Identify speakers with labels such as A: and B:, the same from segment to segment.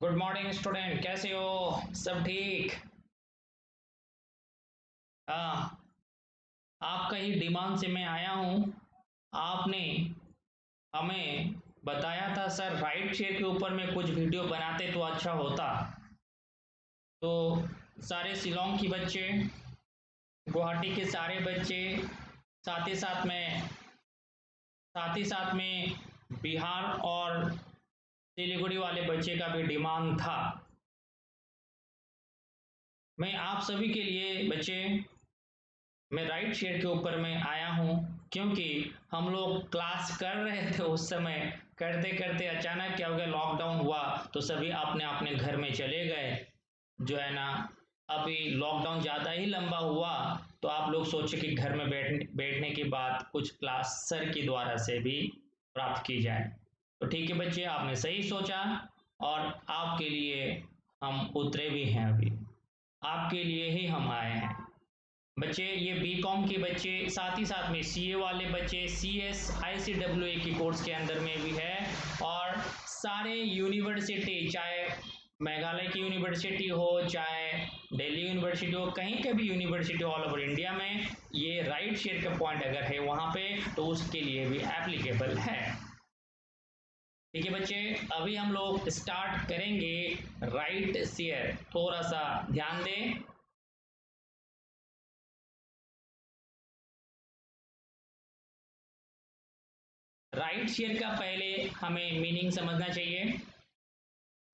A: Good morning student, कैसे हो? सब ठीक? हाँ, आपका ही डिमांड से मैं आया हूँ। आपने हमें बताया था सर, राइट शेयर के ऊपर में कुछ वीडियो बनाते तो अच्छा होता। तो सारे शिलोंग के बच्चे, गुवाहाटी के सारे बच्चे, साथ ही साथ में बिहार और सिलीगुड़ी वाले बच्चे का भी डिमांड था। मैं आप सभी के लिए बच्चे, मैं राइट शेयर के ऊपर में आया हूँ, क्योंकि हम लोग क्लास कर रहे थे उस समय, करते करते अचानक क्या हो गया, लॉकडाउन हुआ तो सभी अपने अपने घर में चले गए। जो है ना, अभी लॉकडाउन ज़्यादा ही लंबा हुआ तो आप लोग सोचे कि घर में बैठने के बाद कुछ क्लास सर के द्वारा से भी प्राप्त की जाए। तो ठीक है बच्चे, आपने सही सोचा और आपके लिए हम उतरे भी हैं। अभी आपके लिए ही हम आए हैं बच्चे। ये बीकॉम के बच्चे, साथ ही साथ में सीए वाले बच्चे, सीएस आईसीडब्ल्यूए के कोर्स के अंदर में भी है, और सारे यूनिवर्सिटी, चाहे मेघालय की यूनिवर्सिटी हो, चाहे दिल्ली यूनिवर्सिटी हो, कहीं के भी यूनिवर्सिटी ऑल ओवर इंडिया में, ये राइट शेयर का पॉइंट अगर है वहाँ पे तो उसके लिए भी एप्लीकेबल है। ठीक है बच्चे, अभी हम लोग स्टार्ट करेंगे राइट शेयर। थोड़ा सा ध्यान दें। राइट शेयर का पहले हमें मीनिंग समझना चाहिए।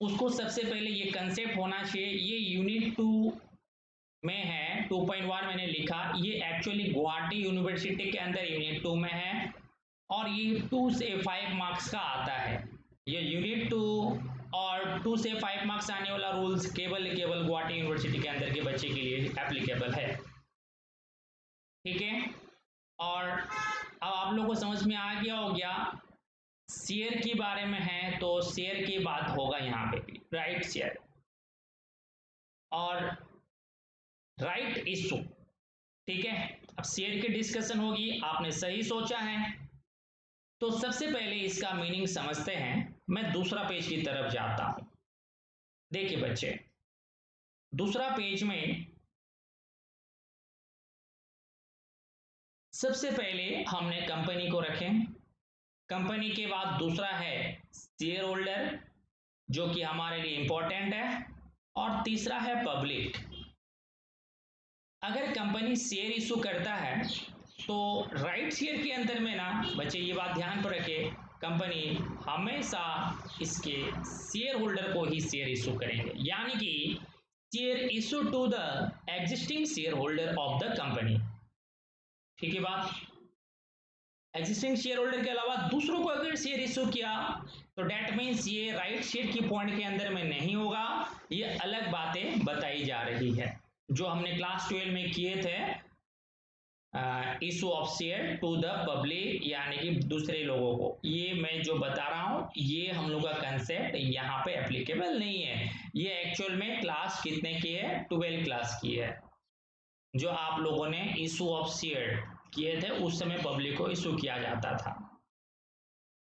A: उसको सबसे पहले ये कंसेप्ट होना चाहिए। ये यूनिट 2 में है, 2.1 मैंने लिखा, ये एक्चुअली गुवाहाटी यूनिवर्सिटी के अंदर यूनिट 2 में है, और ये 2 से 5 मार्क्स का आता है। ये यूनिट 2 और 2 से 5 मार्क्स आने वाला रूल्स केवल गुवाहाटी यूनिवर्सिटी के अंदर के बच्चे के लिए एप्लीकेबल है। ठीक है, और अब आप लोगों को समझ में आ गया हो गया। शेयर के बारे में है तो शेयर की बात होगा यहाँ पे भी, राइट शेयर और राइट इशू। ठीक है, अब शेयर की डिस्कशन होगी, आपने सही सोचा है। तो सबसे पहले इसका मीनिंग समझते हैं। मैं दूसरा पेज की तरफ जाता हूं। देखिए बच्चे, दूसरा पेज में सबसे पहले हमने कंपनी को रखें। कंपनी के बाद दूसरा है शेयर होल्डर, जो कि हमारे लिए इंपॉर्टेंट है, और तीसरा है पब्लिक। अगर कंपनी शेयर इशू करता है तो राइट शेयर के अंदर में ना बच्चे, ये बात ध्यान पर रखे, कंपनी हमेशा इसके शेयर होल्डर को ही शेयर इशू करेंगे, यानी कि share issue to the existing share holder of the company. ठीक है बात, एग्जिस्टिंग शेयर होल्डर के अलावा दूसरों को अगर शेयर इशू किया तो डेट मीन्स ये राइट शेयर की पॉइंट के अंदर में नहीं होगा। ये अलग बातें बताई जा रही है जो हमने क्लास 12 में किए थे। Issue of share to the public, यानी कि दूसरे लोगों को, ये मैं जो बता रहा हूं ये हम लोग का कंसेप्ट यहाँ पे एप्लीकेबल नहीं है। ये एक्चुअल में क्लास कितने की है, 12 क्लास की है, जो आप लोगों ने इशू ऑफ शेयर किए थे उस समय पब्लिक को इशू किया जाता था।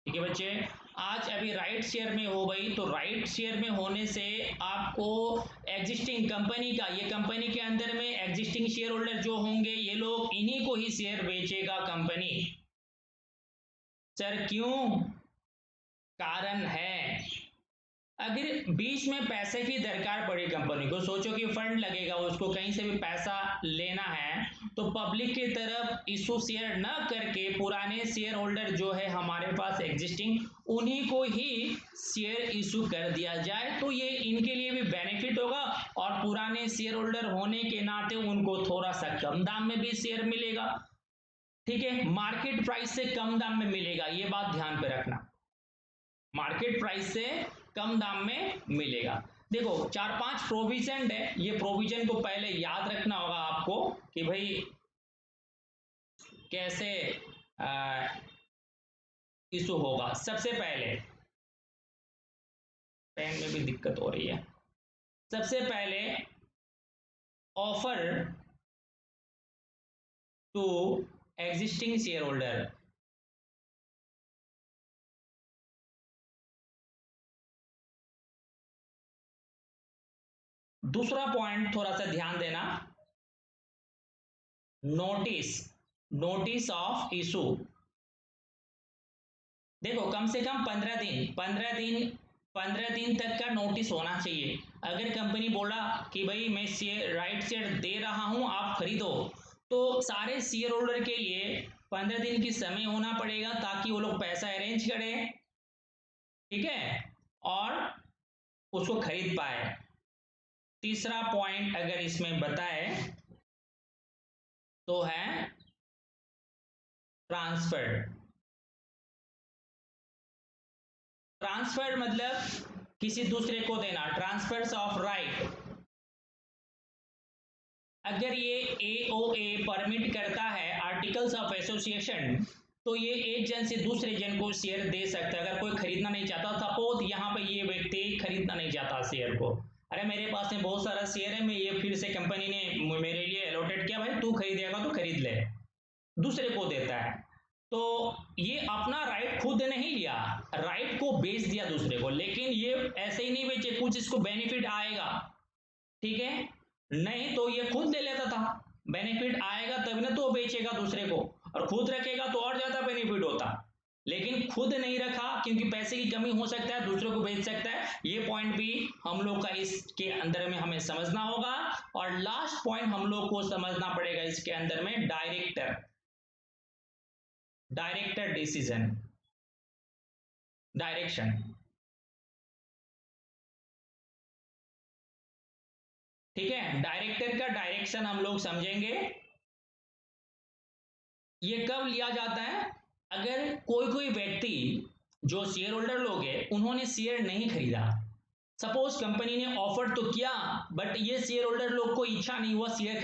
A: ठीक है बच्चे, आज अभी राइट शेयर में हो गई, तो राइट शेयर में होने से आपको एग्जिस्टिंग कंपनी का, ये कंपनी के अंदर में एग्जिस्टिंग शेयर होल्डर जो होंगे ये लोग इन्हीं को ही शेयर बेचेगा कंपनी। सर क्यों? कारण है, अगर बीच में पैसे की दरकार पड़ी कंपनी को, सोचो कि फंड लगेगा, उसको कहीं से भी पैसा लेना है, तो पब्लिक की तरफ इशू शेयर न करके पुराने शेयर होल्डर जो है हमारे पास एग्जिस्टिंग, उन्हीं को ही शेयर इशू कर दिया जाए, तो ये इनके लिए भी बेनिफिट होगा, और पुराने शेयर होल्डर होने के नाते उनको थोड़ा सा कम दाम में भी शेयर मिलेगा। ठीक है, मार्केट प्राइस से कम दाम में मिलेगा, ये बात ध्यान पे रखना, मार्केट प्राइस से कम दाम में मिलेगा। देखो 4-5 प्रोविजन है, ये प्रोविजन को पहले याद रखना होगा आपको कि भाई कैसे इशू होगा। सबसे पहले, पेन में भी दिक्कत हो रही है, सबसे पहले offer to existing share holder, दूसरा पॉइंट थोड़ा सा ध्यान देना, नोटिस ऑफ इशू। देखो कम से कम 15 दिन तक का नोटिस होना चाहिए। अगर कंपनी बोला कि भाई मैं राइट शेयर दे रहा हूं आप खरीदो, तो सारे शेयर होल्डर के लिए 15 दिन की समय होना पड़ेगा ताकि वो लोग पैसा अरेंज करें, ठीक है, और उसको खरीद पाए। तीसरा पॉइंट अगर इसमें बताए तो है ट्रांसफर मतलब किसी दूसरे को देना, ट्रांसफर्स ऑफ राइट। अगर ये एओए परमिट करता है, आर्टिकल्स ऑफ एसोसिएशन, तो ये एक जन से दूसरे जन को शेयर दे सकता है। अगर कोई खरीदना नहीं चाहता, सपोज यहाँ पे ये व्यक्ति खरीदना नहीं चाहता शेयर को, अरे मेरे पास में बहुत सारा शेयर है, मैं ये फिर से कंपनी ने मेरे लिए अलॉटेड किया, भाई तू खरीदेगा तो खरीद ले, दूसरे को देता है। तो ये अपना राइट खुद नहीं लिया, राइट को बेच दिया दूसरे को, लेकिन ये ऐसे ही नहीं बेचे, कुछ इसको बेनिफिट आएगा, ठीक है, नहीं तो ये खुद ले लेता था, बेनिफिट आएगा तब ना तो बेचेगा दूसरे को, और खुद रखेगा तो और ज्यादा बेनिफिट होता, लेकिन खुद नहीं रखा क्योंकि पैसे की कमी हो सकता है, दूसरों को बेच सकता है। ये पॉइंट भी हम लोग का इसके अंदर में हमें समझना होगा। और लास्ट पॉइंट हम लोग को समझना पड़ेगा इसके अंदर में, डायरेक्टर डिसीजन, डायरेक्शन, ठीक है, डायरेक्टर का डायरेक्शन हम लोग समझेंगे। ये कब लिया जाता है, अगर कोई कोई व्यक्ति जो शेयर होल्डर लोग हैं उन्होंने शेयर नहीं खरीदा, सपोज कंपनी ने ऑफर तो किया बट ये शेयर होल्डर लोग को इच्छा नहीं हुआ शेयर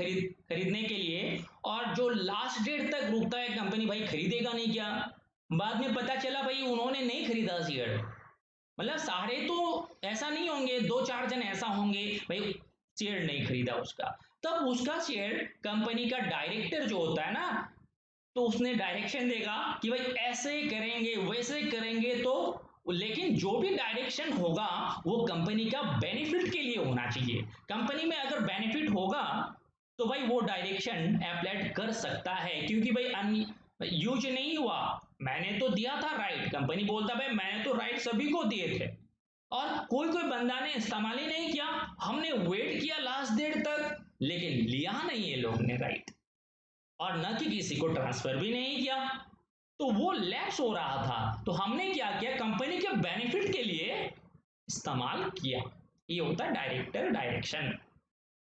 A: खरीदने के लिए, और जो लास्ट डेट तक रुकता है कंपनी, भाई खरीदेगा नहीं क्या, बाद में पता चला भाई उन्होंने नहीं खरीदा शेयर, मतलब सारे तो ऐसा नहीं होंगे, 2-4 जन ऐसा होंगे भाई शेयर नहीं खरीदा उसका, तब उसका शेयर कंपनी का डायरेक्टर जो होता है ना, तो उसने डायरेक्शन देगा कि भाई ऐसे करेंगे वैसे करेंगे, तो लेकिन जो भी डायरेक्शन होगा वो कंपनी का बेनिफिट के लिए होना चाहिए। कंपनी में अगर बेनिफिट होगा तो भाई वो डायरेक्शन अप्लाई कर सकता है, क्योंकि भाई यूज नहीं हुआ, मैंने तो दिया था राइट, कंपनी बोलता भाई मैंने तो राइट सभी को दिए थे, और कोई कोई बंदा ने इस्तेमाल ही नहीं किया, हमने वेट किया लास्ट डेट तक लेकिन लिया नहीं ये लोग ने राइट, और न कि किसी को ट्रांसफर भी नहीं किया, तो वो लैप्स हो रहा था, तो हमने क्या किया, कंपनी के बेनिफिट के लिए इस्तेमाल किया। ये होता है डायरेक्टर डायरेक्शन,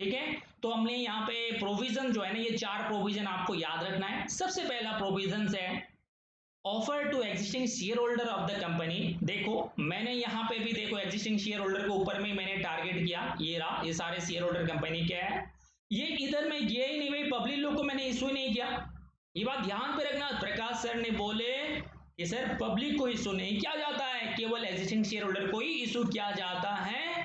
A: ठीक है। तो हमने यहाँ पे प्रोविजन जो है ना, ये 4 प्रोविजन आपको याद रखना है। सबसे पहला प्रोविजन है offer to existing share holder of the company. देखो मैंने यहाँ पे भी देखो एग्जिस्टिंग शेयर होल्डर को ऊपर में मैंने टारगेट किया, ये रहा, ये सारे शेयर होल्डर कंपनी के है, ये इधर में गया ही नहीं भाई, पब्लिक लोग को मैंने इशू नहीं किया, ये बात ध्यान पे रखना। प्रकाश सर ने बोले कि सर पब्लिक को इशू नहीं किया जाता है, केवल एग्जिस्टिंग शेयर होल्डर को ही इशू किया जाता है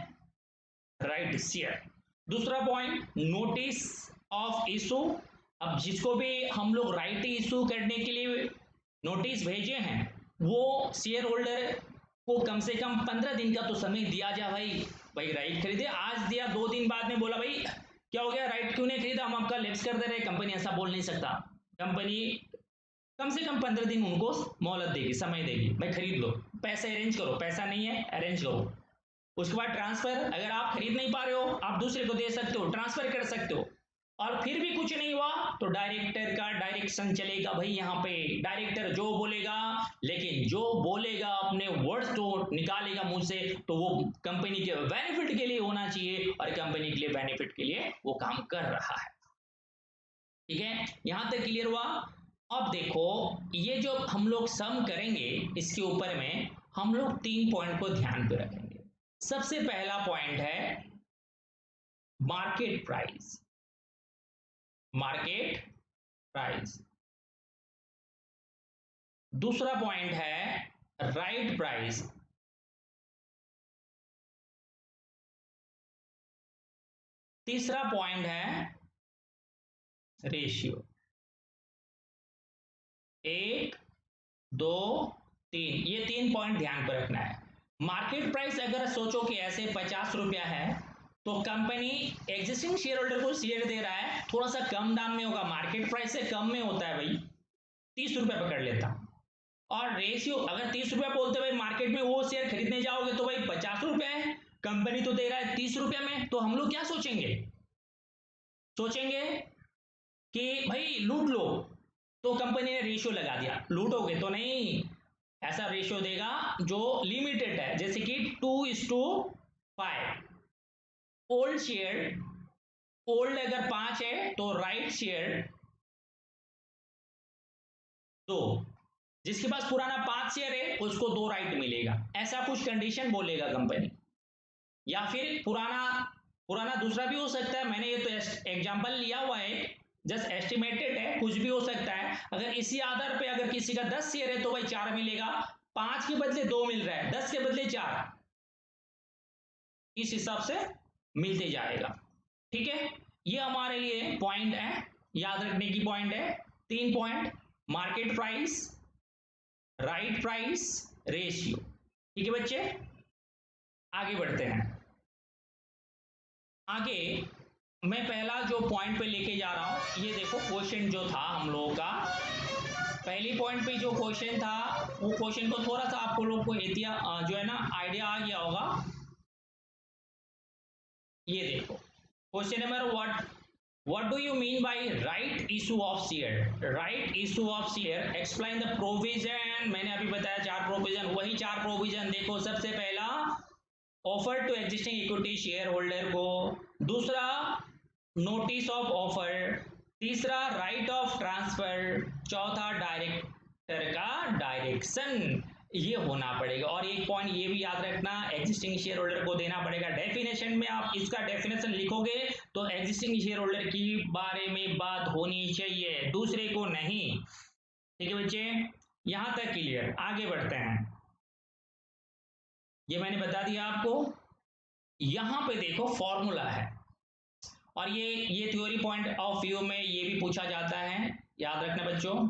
A: राइट शेयर। दूसरा पॉइंट नोटिस ऑफ इशू, अब जिसको भी हम लोग राइट इशू करने के लिए नोटिस भेजे हैं वो शेयर होल्डर को कम से कम 15 दिन का तो समय दिया जाए, भाई राइट खरीदे, आज दिया 2 दिन बाद में बोला भाई क्या हो गया राइट क्यों नहीं खरीदा, हम आपका लैप्स कर दे रहे, कंपनी ऐसा बोल नहीं सकता, कंपनी कम से कम 15 दिन उनको मोहलत देगी, समय देगी, भाई खरीद लो, पैसे अरेंज करो, पैसा नहीं है अरेंज करो। उसके बाद ट्रांसफर, अगर आप खरीद नहीं पा रहे हो आप दूसरे को दे सकते हो, ट्रांसफर कर सकते हो, और फिर भी कुछ नहीं हुआ तो डायरेक्टर का डायरेक्शन चलेगा, भाई यहाँ पे डायरेक्टर जो बोलेगा, लेकिन जो बोलेगा अपने वर्ड्स जो निकालेगा मुंह से तो वो कंपनी के बेनिफिट के लिए होना चाहिए, और कंपनी के लिए बेनिफिट के लिए वो काम कर रहा है, ठीक है, यहां तक क्लियर हुआ। अब देखो ये जो हम लोग सम करेंगे इसके ऊपर में हम लोग 3 पॉइंट को ध्यान पे रखेंगे। सबसे पहला पॉइंट है मार्केट प्राइस, मार्केट प्राइस। दूसरा पॉइंट है राइट प्राइस। तीसरा पॉइंट है रेशियो। 1 2 3, ये 3 पॉइंट ध्यान पर रखना है। मार्केट प्राइस अगर सोचो कि ऐसे 50 रुपया है तो कंपनी एग्जिस्टिंग शेयर होल्डर को शेयर दे रहा है, थोड़ा सा कम दाम में होगा, मार्केट प्राइस से कम में होता है भाई, 30 रुपए पकड़ लेता। और रेशियो अगर 30 रुपया बोलते भाई मार्केट में वो शेयर खरीदने जाओगे तो भाई 50 रुपए है, कंपनी तो दे रहा है 30 रुपये में, तो हम लोग क्या सोचेंगे, सोचेंगे कि भाई लूट लो। तो कंपनी ने रेशियो लगा दिया, लूटोगे तो नहीं, ऐसा रेशियो देगा जो लिमिटेड है, जैसे कि 2:5। ओल्ड शेयर, ओल्ड अगर 5 है तो राइट शेयर 2, जिसके पास पुराना 5 शेयर है उसको 2 राइट मिलेगा, ऐसा कुछ कंडीशन बोलेगा कंपनी। या फिर पुराना पुराना दूसरा भी हो सकता है, मैंने ये तो एग्जांपल लिया हुआ है, जस्ट एस्टिमेटेड है, कुछ भी हो सकता है। अगर इसी आधार पे अगर किसी का 10 शेयर है तो भाई 4 मिलेगा, 5 के बदले 2 मिल रहा है, 10 के बदले 4, इस हिसाब से मिलते जाएगा। ठीक है, ये हमारे लिए पॉइंट है, याद रखने की पॉइंट है, 3 point, market price, right price, ratio. ठीक है बच्चे, आगे बढ़ते हैं। आगे मैं पहला जो पॉइंट पे लेके जा रहा हूं, ये देखो क्वेश्चन जो था हम लोगों का, पहली पॉइंट पे जो क्वेश्चन था वो क्वेश्चन को थोड़ा सा आपको लोग को जो है ना आइडिया आ गया होगा। ये देखो question number what do you mean by right issue of share? right issue of share, explain the provision। मैंने अभी बताया 4 प्रोविजन, वही 4 प्रोविजन देखो। सबसे पहला offer to existing equity share holder को, दूसरा नोटिस ऑफ ऑफर, तीसरा राइट ऑफ ट्रांसफर, चौथा डायरेक्टर का डायरेक्शन, ये होना पड़ेगा। और एक पॉइंट ये भी याद रखना, एग्जिस्टिंग शेयर होल्डर को देना पड़ेगा डेफिनेशन में, आप इसका डेफिनेशन लिखोगे तो एग्जिस्टिंग शेयर होल्डर की बारे में बात होनी चाहिए, दूसरे को नहीं। ठीक है बच्चे, यहां तक क्लियर, आगे बढ़ते हैं। ये मैंने बता दिया आपको। यहां पे देखो फॉर्मूला है, और ये थ्योरी पॉइंट ऑफ व्यू में ये भी पूछा जाता है, याद रखना बच्चों।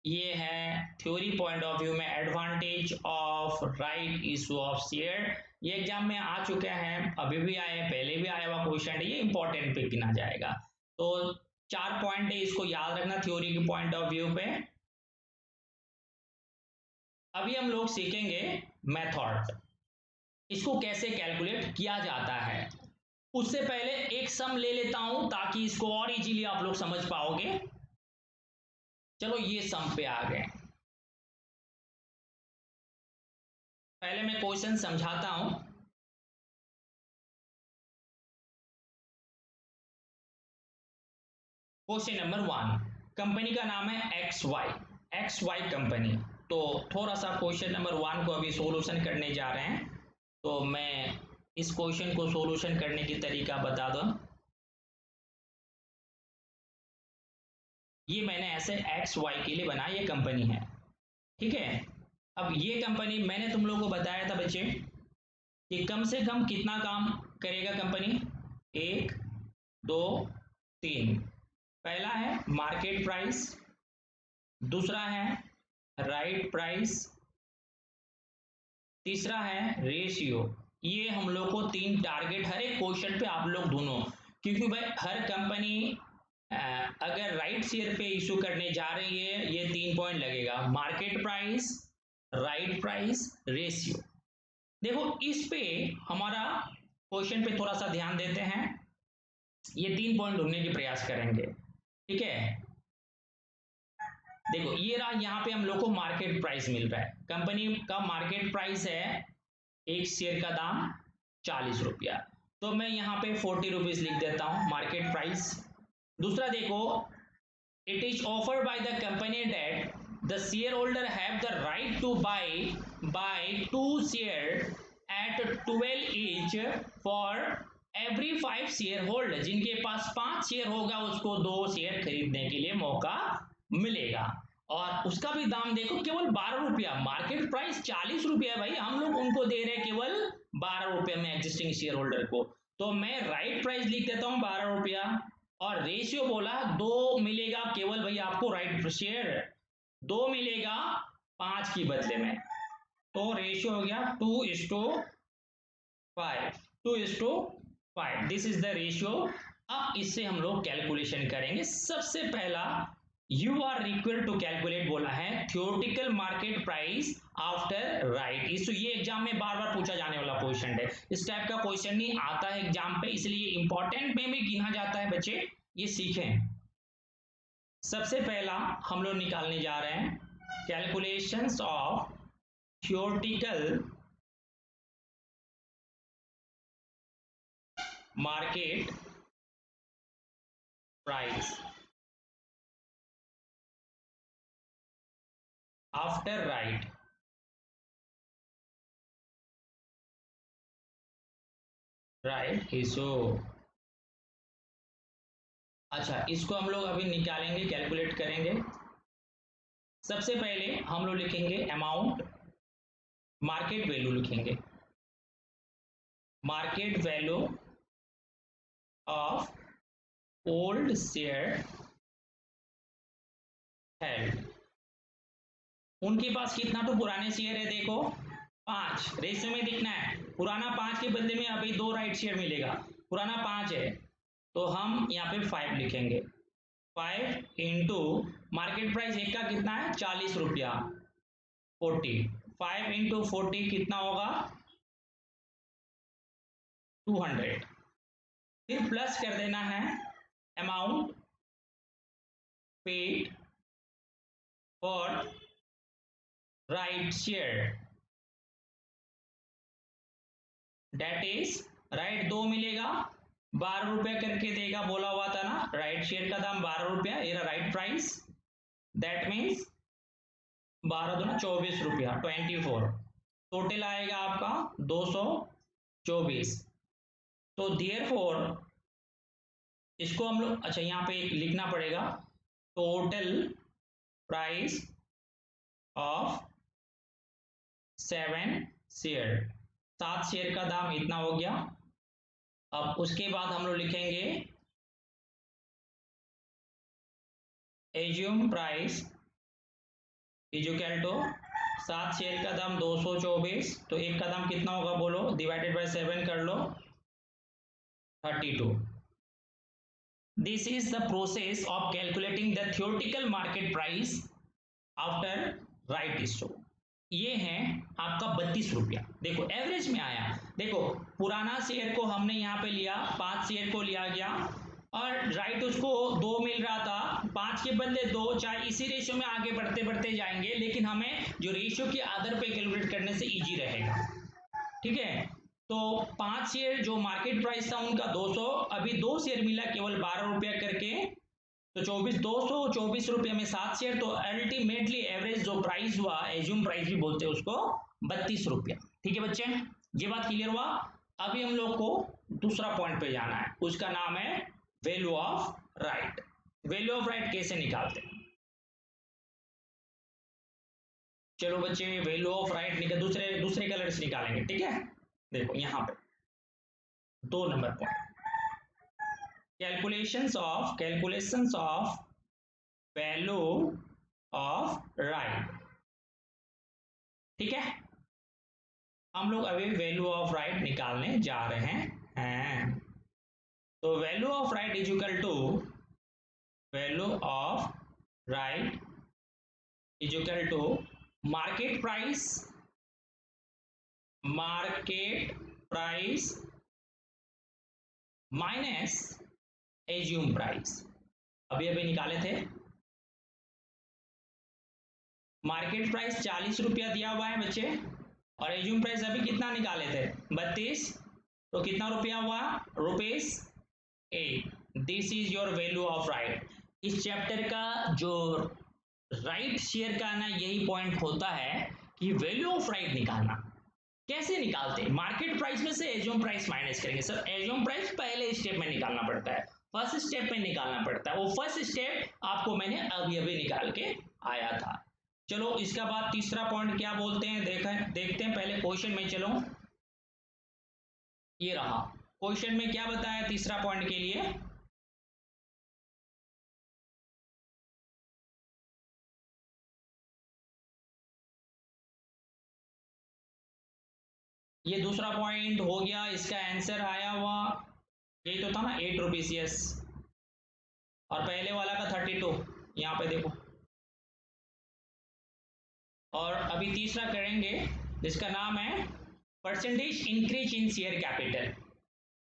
A: ये है थ्योरी पॉइंट ऑफ व्यू में advantage of right issue of share. ये एग्जाम में आ चुके हैं, अभी भी आए, पहले भी आया हुआ क्वेश्चन है, ये इंपॉर्टेंट पे गिना जाएगा। तो 4 पॉइंट है, इसको याद रखना थ्योरी के पॉइंट ऑफ व्यू पे। अभी हम लोग सीखेंगे मेथड, इसको कैसे कैलकुलेट किया जाता है। उससे पहले एक सम ले लेता हूं ताकि इसको और इजीली आप लोग समझ पाओगे। चलो ये सम पे आ गए, पहले मैं क्वेश्चन समझाता हूं। क्वेश्चन नंबर 1, कंपनी का नाम है एक्स वाई कंपनी। तो थोड़ा सा क्वेश्चन नंबर 1 को अभी सॉल्यूशन करने जा रहे हैं, तो मैं इस क्वेश्चन को सॉल्यूशन करने की तरीका बता दूं। ये मैंने ऐसे एक्स वाई के लिए बनाया, ये कंपनी है, ठीक है। अब ये कंपनी मैंने तुम लोगों को बताया था बच्चे कि कम से कम कितना काम करेगा कंपनी, 1 2 3। पहला है मार्केट प्राइस, दूसरा है राइट प्राइस, तीसरा है रेशियो। ये हम लोग को 3 टारगेट हर एक क्वेश्चन पे आप लोग दोनों, क्योंकि भाई हर कंपनी अगर राइट शेयर पे इशू करने जा रही है, ये 3 पॉइंट लगेगा, market price, right price, ratio. देखो इस पे हमारा क्वेश्चन पे थोड़ा सा ध्यान देते हैं, ये 3 पॉइंट ढूंढने की प्रयास करेंगे, ठीक है। देखो ये रहा, यहाँ पे हम लोग को मार्केट प्राइस मिल रहा है, कंपनी का मार्केट प्राइस है, एक शेयर का दाम 40 रुपया, तो मैं यहाँ पे 40 रुपीज लिख देता हूँ मार्केट प्राइस। दूसरा देखो, it is offered by the company that the share holder have the right to buy 2 share at 12 each for every 5 share holder, जिनके पास 5 शेयर होगा उसको 2 शेयर खरीदने के लिए मौका मिलेगा। और उसका भी दाम देखो केवल 12 रुपया, मार्केट प्राइस 40 रुपया है भाई, हम लोग उनको दे रहे हैं केवल 12 रुपये में एग्जिस्टिंग शेयर होल्डर को। तो मैं राइट प्राइस लिख देता हूं 12 रुपया, और रेशियो बोला 2 मिलेगा केवल भाई आपको राइट शेयर, 2 मिलेगा 5 की बदले में, तो रेशियो हो गया 2:5। 2:5, दिस इज द रेशियो। अब इससे हम लोग कैलकुलेशन करेंगे। सबसे पहला you are required to calculate बोला है theoretical market price after right issue. ये एग्जाम में बार बार पूछा जाने वाला क्वेश्चन है। इस टाइप का क्वेश्चन नहीं आता है एग्जाम पे, इसलिए इंपॉर्टेंट में भी गिना जाता है। बच्चे ये सीखें। सबसे पहला हम लोग निकालने जा रहे हैं calculations of theoretical market price after right issue. अच्छा, इसको हम लोग अभी निकालेंगे, कैलकुलेट करेंगे। सबसे पहले हम लोग लिखेंगे अमाउंट, मार्केट वैल्यू लिखेंगे, market value of old share held. उनके पास कितना तो पुराने शेयर है, देखो 5 रेशियो में दिखना है। पुराना 5 के बदले में अभी 2 राइट शेयर मिलेगा। पुराना 5 है तो हम यहाँ पे 5 लिखेंगे। 5 इंटू मार्केट प्राइस एक का कितना है 40 रुपया 40। 5 इंटू 40 कितना होगा 200। फिर प्लस कर देना है amount paid for right share, that is right 2 मिलेगा 12 रुपया करके देगा, बोला हुआ था ना राइट शेयर का दाम 12 रुपया, ये राइट प्राइस। दैट मीन्स 12 दूना 24 रुपया 24। टोटल आएगा आपका 224। तो देयरफॉर इसको हम लोग, अच्छा यहाँ पे लिखना पड़ेगा total price of 7 share, 7 share का दाम इतना हो गया। अब उसके बाद हम लोग लिखेंगे assume price is equal to 7 share का दाम 224, तो एक का दाम कितना होगा बोलो, डिवाइडेड बाय 7 कर लो 32। This is the process of calculating the theoretical market price after right issue. ये है आपका 32 रुपया। देखो एवरेज में आया, देखो पुराना शेयर को हमने यहाँ पे लिया, 5 शेयर को लिया गया और राइट उसको 2 मिल रहा था, 5 के बदले 2, चाहे इसी रेशियो में आगे बढ़ते बढ़ते जाएंगे, लेकिन हमें जो रेशियो के आधार पे कैलकुलेट करने से इजी रहेगा। ठीक है, तो 5 शेयर जो मार्केट प्राइस था उनका 200, अभी 2 शेयर मिला केवल 12 रुपया करके, तो 224 रुपये में 7 शेयर, तो अल्टीमेटली एवरेज जो प्राइस हुआ, एज्यूम प्राइस भी बोलते हैं उसको, 32 रुपया। ठीक है बच्चे, ये बात क्लियर हुआ। अभी हम लोग को दूसरा पॉइंट पे जाना है, उसका नाम है value of right. Value of right कैसे निकालते हैं, चलो बच्चे वैल्यू ऑफ राइट निकल, दूसरे दूसरे कलर से निकालेंगे। ठीक है, देखो यहाँ पे 2 number point, calculations of value of right. ठीक है, हम लोग अभी वैल्यू ऑफ राइट निकालने जा रहे हैं। तो value of right is equal to value of right is equal to market price minus assume price. अभी अभी निकाले थे, मार्केट प्राइस 40 रुपया दिया हुआ है बच्चे, और एज्यूम प्राइस अभी कितना निकाले थे 32, तो कितना रुपया हुआ rupees 8। This is your value of right. इस चैप्टर का जो राइट शेयर का ना यही पॉइंट होता है कि वैल्यू ऑफ राइट निकालना। कैसे निकालते हैं, मार्केट प्राइस में से एज्यूम प्राइस माइनस करेंगे। सर एज्यूम प्राइस पहले स्टेप में निकालना पड़ता है, फर्स्ट स्टेप में निकालना पड़ता है, वो फर्स्ट स्टेप आपको मैंने अभी अभी निकाल के आया था। चलो इसका बाद तीसरा पॉइंट क्या बोलते हैं देखते हैं पहले क्वेश्चन में। चलो ये रहा क्वेश्चन में क्या बताया तीसरा पॉइंट के लिए, ये दूसरा पॉइंट हो गया, इसका आंसर आया हुआ यही तो था ना, 8 रुपीज, यस। और पहले वाला का 32, यहाँ पे देखो। और अभी तीसरा करेंगे जिसका नाम है percentage increase in share capital.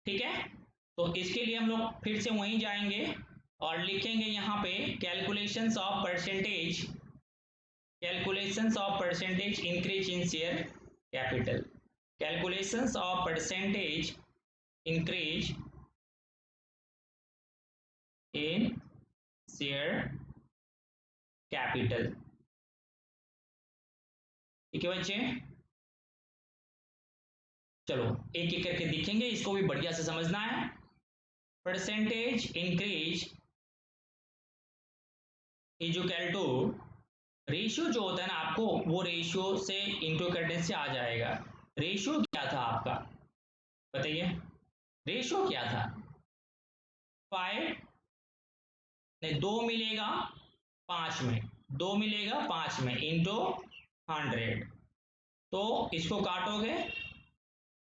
A: ठीक है, तो इसके लिए हम लोग फिर से वहीं जाएंगे और लिखेंगे यहाँ पे calculations of percentage, calculations of percentage increase in share capital, calculations of percentage increase in share capital. ठीक है बच्चे, चलो एक एक करके दिखेंगे, इसको भी बढ़िया से समझना है। Percentage increase is equal to, ratio जो होता है ना आपको, वो रेशियो से इंटू करने से आ जाएगा। रेशियो क्या था आपका, बताइए, रेशियो क्या था? 5 नहीं, 2 मिलेगा 5 में, 2 मिलेगा 5 में इंटू 100, तो इसको काटोगे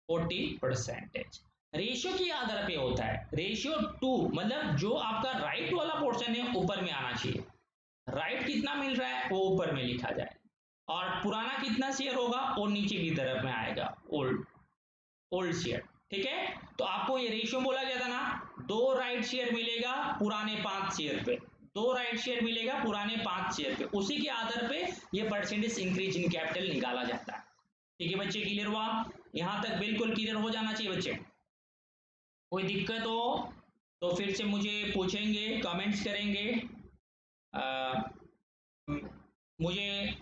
A: 40%। रेशियो के आधार पे होता है, रेशियो टू मतलब जो आपका राइट वाला पोर्शन है ऊपर में आना चाहिए, राइट कितना मिल रहा है वो ऊपर में लिखा जाए, और पुराना कितना शेयर होगा वो नीचे की तरफ में आएगा, ओल्ड, ओल्ड शेयर। ठीक है, तो आपको ये रेशियो बोला गया था ना, 2 राइट शेयर मिलेगा पुराने 5 शेयर पे, 2 राइट शेयर मिलेगा पुराने 5 शेयर पे, उसी के आधार पे ये परसेंटेज इंक्रीज इन कैपिटल निकाला जाता है। ठीक है बच्चे, क्लियर हुआ? यहां तक बिल्कुल क्लियर हो जाना चाहिए बच्चे। कोई दिक्कत हो तो फिर से मुझे पूछेंगे, कमेंट्स करेंगे। आ, मुझे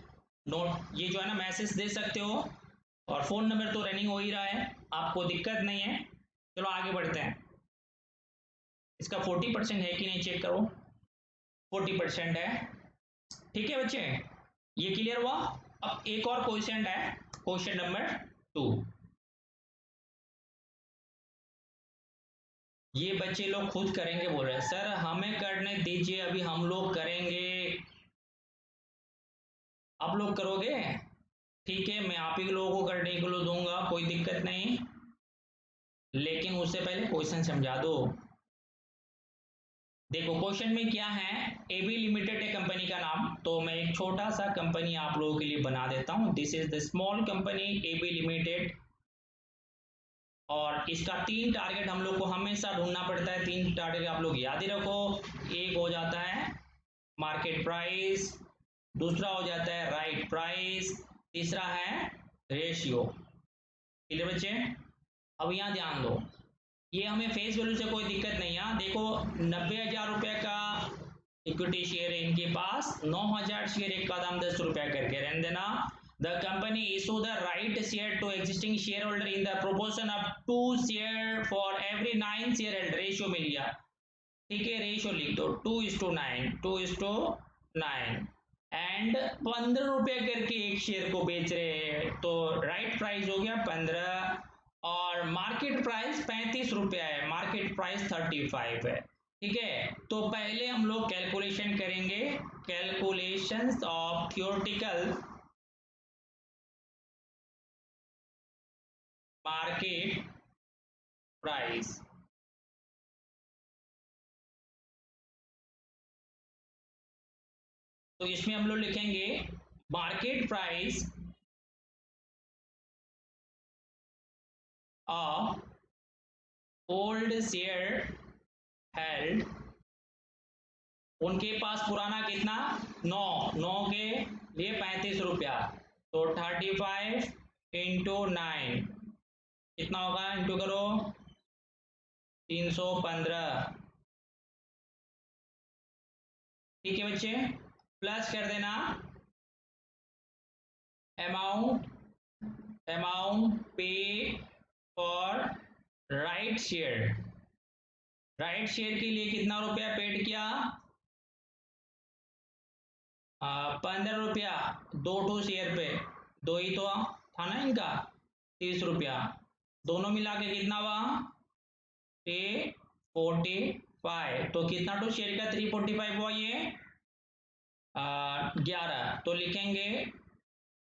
A: नोट ये जो है ना मैसेज दे सकते हो, और फोन नंबर तो रनिंग हो ही रहा है, आपको दिक्कत नहीं है। चलो आगे बढ़ते हैं। इसका 40% है कि नहीं चेक करो, 40% है। ठीक है बच्चे, ये क्लियर हुआ? अब एक और क्वेश्चन है, क्वेश्चन नंबर 2। ये बच्चे लोग खुद करेंगे बोल रहे हैं, सर हमें करने दीजिए, अभी हम लोग करेंगे। आप लोग करोगे? ठीक है, मैं आप ही लोगों को करने के लिए दूंगा, कोई दिक्कत नहीं, लेकिन उससे पहले क्वेश्चन समझा दो। देखो क्वेश्चन में क्या है, एबी लिमिटेड है कंपनी का नाम, तो मैं एक छोटा सा कंपनी आप लोगों के लिए बना देता हूं। This is the small company AB limited, और इसका 3 टारगेट हम लोग को हमेशा ढूंढना पड़ता है। 3 टारगेट आप लोग याद ही रखो, एक हो जाता है मार्केट प्राइस, दूसरा हो जाता है राइट प्राइस, तीसरा है रेशियो। क्लियर बच्चे? अब यहाँ ध्यान दो, ये हमें फेस वैल्यू से कोई दिक्कत नहीं है। देखो 90,000 रुपए का इक्विटी शेयर है इनके पास, 9,000 शेयर एक का दाम 10 रुपया करके रहने देना। The company issue the right share to existing share holder in the proportion of 2 share for every 9 shareholder. Ratio मिल गया, ठीक है, रेशियो लिख दो 2:9, 2:9, एंड 15 रुपए करके एक शेयर को बेच रहे हैं, तो राइट प्राइस हो गया 15, और मार्केट प्राइस 35 रुपया है, मार्केट प्राइस 35 है। ठीक है, तो पहले हम लोग कैलकुलेशन करेंगे, calculations of theoretical market price. तो इसमें हम लोग लिखेंगे market price of old share held, उनके पास पुराना कितना 9, 9 के लिए 35 रुपया, तो 35 इंटू 9 कितना होगा, इंटू करो 315। ठीक है बच्चे, प्लस कर देना अमाउंट, अमाउंट पे for right share, right share के लिए कितना रुपया पेड किया, 15 रुपया, 2 शेयर पे, 2 ही तो था ना इनका, 30 रुपया, दोनों मिला के कितना हुआ 345, तो कितना टू शेयर का 345 हुआ, ये 11, तो लिखेंगे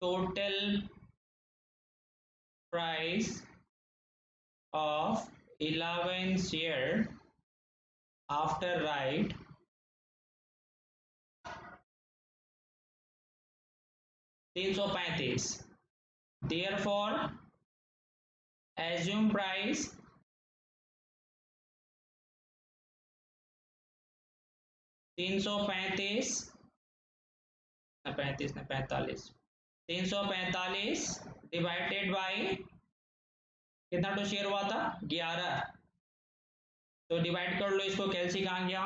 A: total price of 11 share after right $335. Therefore assume price $345 divided by कितना तो शेयर हुआ था 11, तो डिवाइड कर लो इसको, कैलसी कहाँ गया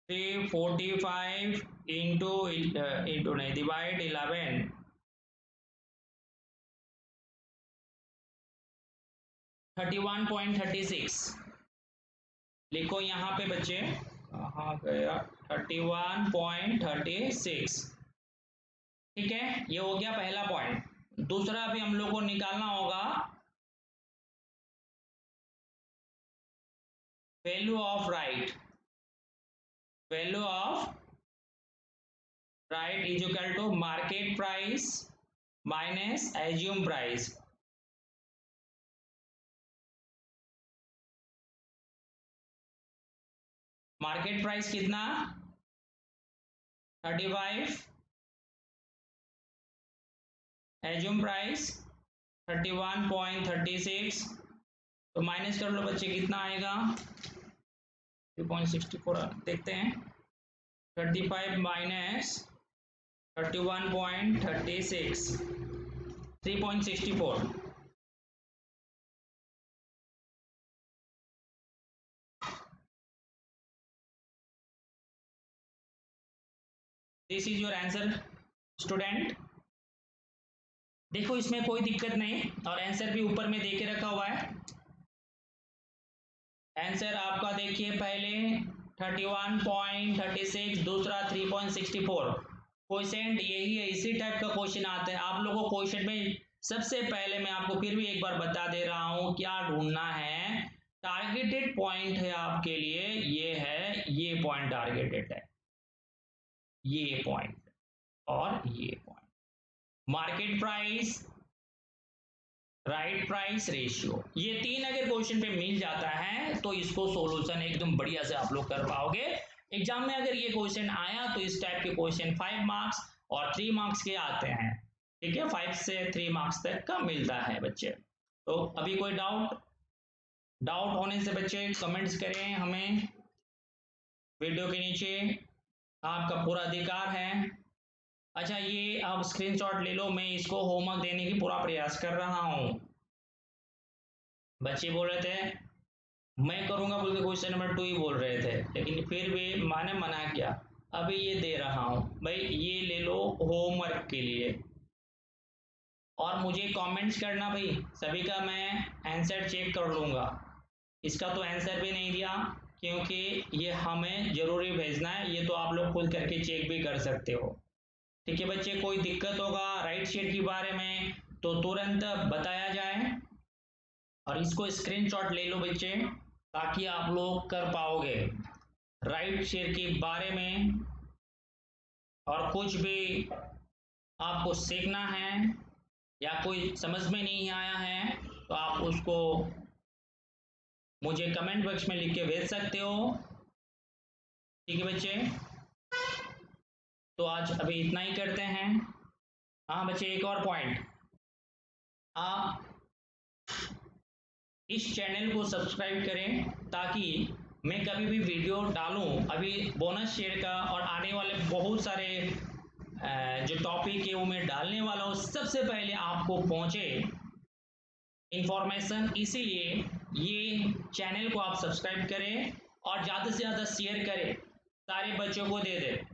A: 345 इंटू नहीं डिवाइड 11 31.36 लिखो यहाँ पे बच्चे, कहाँ गया 31.36। ठीक है, ये हो गया पहला पॉइंट। दूसरा भी हम लोग को निकालना होगा value of right. Value of right is equal to market price minus assume price. Market price कितना 35, एज्यूम प्राइस 31.36, तो माइनस कर लो बच्चे कितना आएगा 3.64 देखते हैं 35 minus 31.36 3.64। This is your answer student. देखो इसमें कोई दिक्कत नहीं और आंसर भी ऊपर में देके रखा हुआ है। आंसर आपका देखिए पहले 31.36, दूसरा 3.64। क्वेश्चन यही है, इसी टाइप का क्वेश्चन आता है आप लोगों को। क्वेश्चन में सबसे पहले मैं आपको फिर भी एक बार बता दे रहा हूं क्या ढूंढना है। टारगेटेड पॉइंट है आपके लिए, ये है, ये पॉइंट टारगेटेड है, ये पॉइंट और ये point. Market price, right price ratio, ये तीन अगर क्वेश्चन पे मिल जाता है तो इसको सॉल्यूशन एकदम बढ़िया से आप लोग कर पाओगे। एग्जाम में अगर ये क्वेश्चन आया तो इस टाइप के क्वेश्चन 5 मार्क्स और 3 मार्क्स के आते हैं। ठीक है, 5 से 3 मार्क्स तक का मिलता है बच्चे। तो अभी कोई डाउट होने से बच्चे कमेंट्स करें हमें वीडियो के नीचे, आपका पूरा अधिकार है। अच्छा, ये आप स्क्रीनशॉट ले लो, मैं इसको होमवर्क देने की पूरा प्रयास कर रहा हूं। बच्चे बोल रहे थे मैं करूंगा बोल के क्वेश्चन नंबर 2 ही बोल रहे थे, लेकिन फिर भी मैंने मना किया। अभी ये दे रहा हूं भाई, ये ले लो होमवर्क के लिए और मुझे कमेंट्स करना भाई, सभी का मैं आंसर चेक कर लूंगा। इसका तो आंसर भी नहीं दिया क्योंकि ये हमें जरूरी भेजना है, ये तो आप लोग खुद करके चेक भी कर सकते हो। ठीक है बच्चे, कोई दिक्कत होगा राइट शेयर के बारे में तो तुरंत बताया जाए और इसको स्क्रीनशॉट ले लो बच्चे, ताकि आप लोग कर पाओगे राइट शेयर के बारे में। और कुछ भी आपको सीखना है या कोई समझ में नहीं आया है तो आप उसको मुझे कमेंट बॉक्स में लिख के भेज सकते हो। ठीक है बच्चे, तो आज अभी इतना ही करते हैं। हाँ बच्चे, एक और पॉइंट, आप इस चैनल को सब्सक्राइब करें ताकि मैं कभी भी वीडियो डालूं, अभी बोनस शेयर का और आने वाले बहुत सारे जो टॉपिक है वो मैं डालने वाला हूँ, सबसे पहले आपको पहुंचे इंफॉर्मेशन। इसीलिए ये चैनल को आप सब्सक्राइब करें और ज़्यादा से ज़्यादा शेयर करें, सारे बच्चों को दे दें,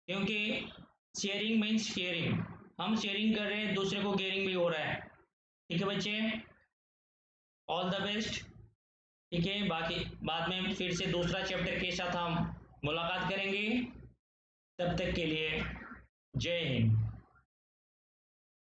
A: क्योंकि शेयरिंग मीन्स केयरिंग। हम शेयरिंग कर रहे हैं, दूसरे को केयरिंग भी हो रहा है। ठीक है बच्चे, ऑल द बेस्ट। ठीक है, बाकी बाद में फिर से दूसरा चैप्टर के साथ हम मुलाकात करेंगे। तब तक के लिए जय हिंद।